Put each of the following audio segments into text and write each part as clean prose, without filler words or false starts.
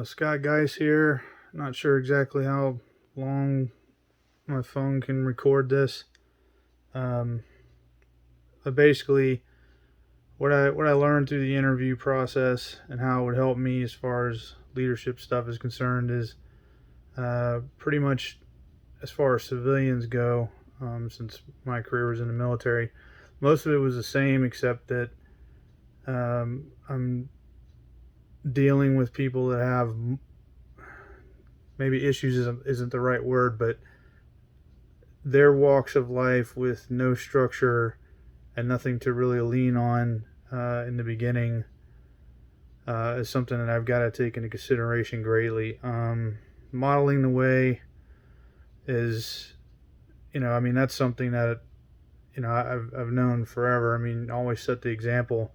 Scott Geis here. Not sure exactly how long my phone can record this. Um, but basically, what I learned through the interview process and how it would help me as far as leadership stuff is concerned is pretty much as far as civilians go. Since my career was in the military, most of it was the same, except that I'm dealing with people that have maybe issues isn't the right word, but their walks of life with no structure and nothing to really lean on in the beginning is something that I've got to take into consideration greatly. Modeling the way is, I mean, that's something that, I've known forever. I mean, always set the example.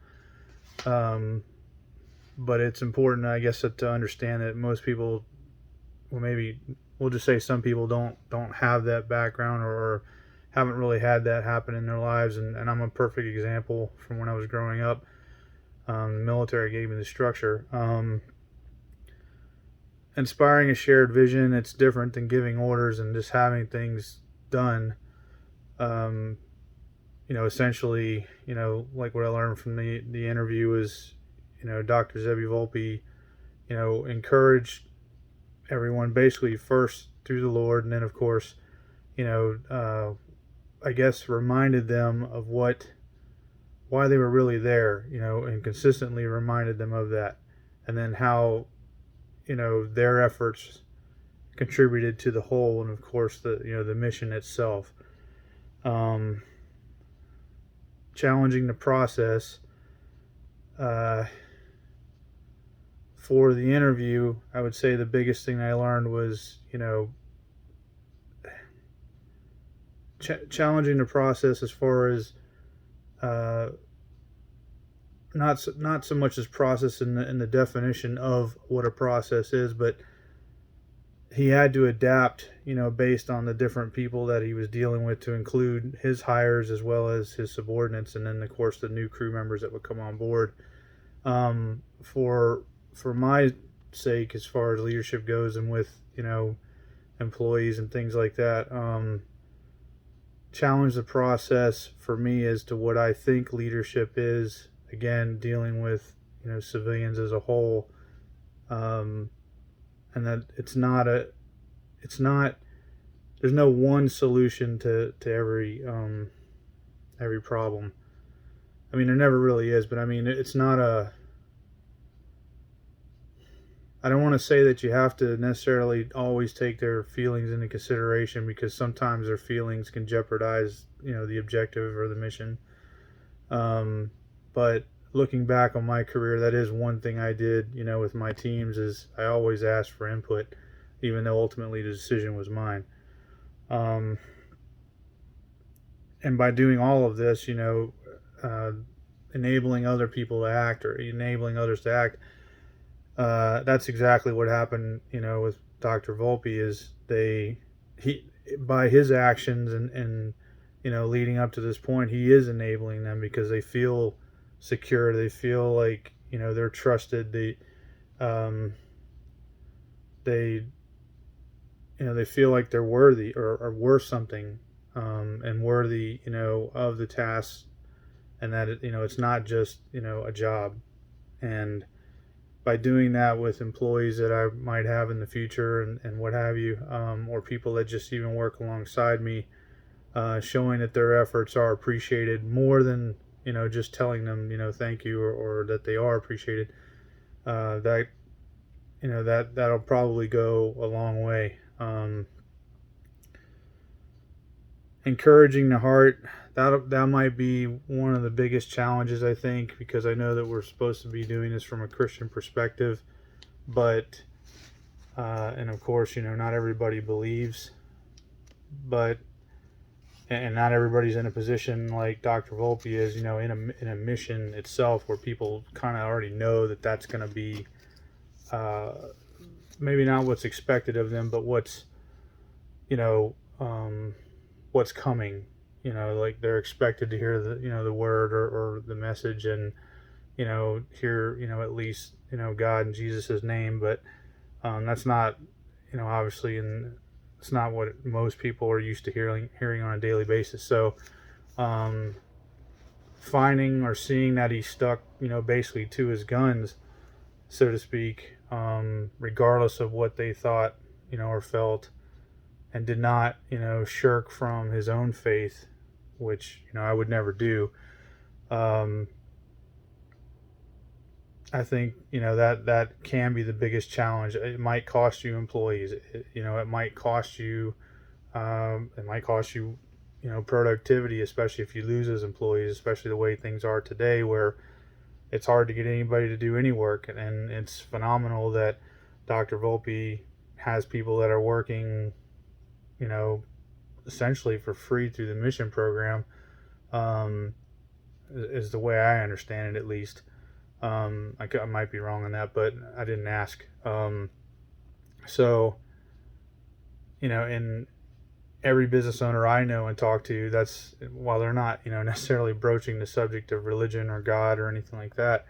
Um, but it's important, I guess, to understand that most people, well, maybe we'll just say some people don't have that background or haven't really had that happen in their lives, and I'm a perfect example from when I was growing up. The military gave me the structure. Inspiring a shared vision, it's different than giving orders and just having things done. Um, Essentially, like what I learned from the interview is, Dr. Zebby Volpe, encouraged everyone basically first through the Lord, and then of course, I guess reminded them of why they were really there, and consistently reminded them of that, and then how, their efforts contributed to the whole, and of course the mission itself. Um, Challenging the process. Uh, for the interview, I would say the biggest thing I learned was, challenging the process as far as uh, not so much as process in the definition of what a process is, but he had to adapt, based on the different people that he was dealing with, to include his hires as well as his subordinates, and then of course the new crew members that would come on board. For my sake, as far as leadership goes, and with employees and things like that, challenge the process for me as to what I think leadership is. Again, dealing with civilians as a whole, um, and that it's not. There's no one solution to every problem. I mean, there never really is, but I mean, it's not a. I don't want to say that you have to necessarily always take their feelings into consideration, because sometimes their feelings can jeopardize, the objective or the mission. But looking back on my career, that is one thing I did, with my teams, is I always asked for input, even though ultimately the decision was mine. Um, and by doing all of this, uh, enabling other people to act, or enabling others to act, that's exactly what happened, with Dr. Volpe. Is he by his actions and leading up to this point, he is enabling them because they feel secure. They feel like they're trusted. Um, they they feel like they're worthy, or worth something, and worthy of the task, and that it's not just a job. And by doing that with employees that I might have in the future, and what have you, or people that just even work alongside me, showing that their efforts are appreciated more than just telling them thank you, or that they are appreciated. That that'll probably go a long way. Encouraging the heart, that might be one of the biggest challenges, I think, because I know that we're supposed to be doing this from a Christian perspective, but and of course, not everybody believes, but and not everybody's in a position like Dr. Volpe is, in a mission itself, where people kind of already know that that's going to be uh, maybe not what's expected of them, but you know what's coming. Like they're expected to hear the word, or the message, and hear at least God and Jesus' name, but that's not, obviously, and it's not what most people are used to hearing on a daily basis. So, um, finding or seeing that he stuck, basically to his guns, so to speak, regardless of what they thought, or felt, and did not, shirk from his own faith, which, I would never do. Um, I think, that can be the biggest challenge. It might cost you employees. It might cost you, it might cost you, productivity, especially if you lose those employees, especially the way things are today, where it's hard to get anybody to do any work. And it's phenomenal that Dr. Volpe has people that are working, you know, essentially for free through the mission program, um, is the way I understand it, at least. I might be wrong on that, but I didn't ask. So, and every business owner I know and talk to, that's, while they're not, necessarily broaching the subject of religion or God or anything like that,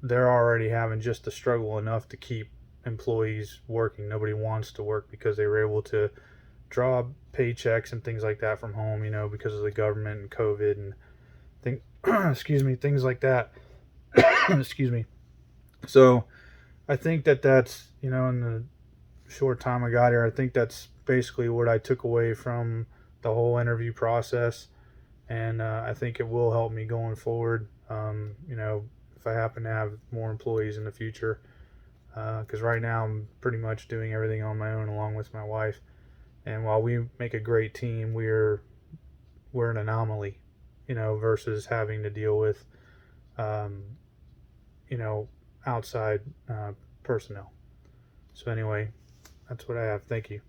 they're already having just the struggle enough to keep employees working. Nobody wants to work because they were able to draw paychecks and things like that from home, because of the government and COVID and thing, excuse me, things like that. Excuse me. So I think that's, in the short time I got here, I think that's basically what I took away from the whole interview process. And I think it will help me going forward, if I happen to have more employees in the future. Because right now I'm pretty much doing everything on my own along with my wife. And while we make a great team, we're an anomaly, versus having to deal with, um, you know, outside personnel. So anyway, that's what I have. Thank you.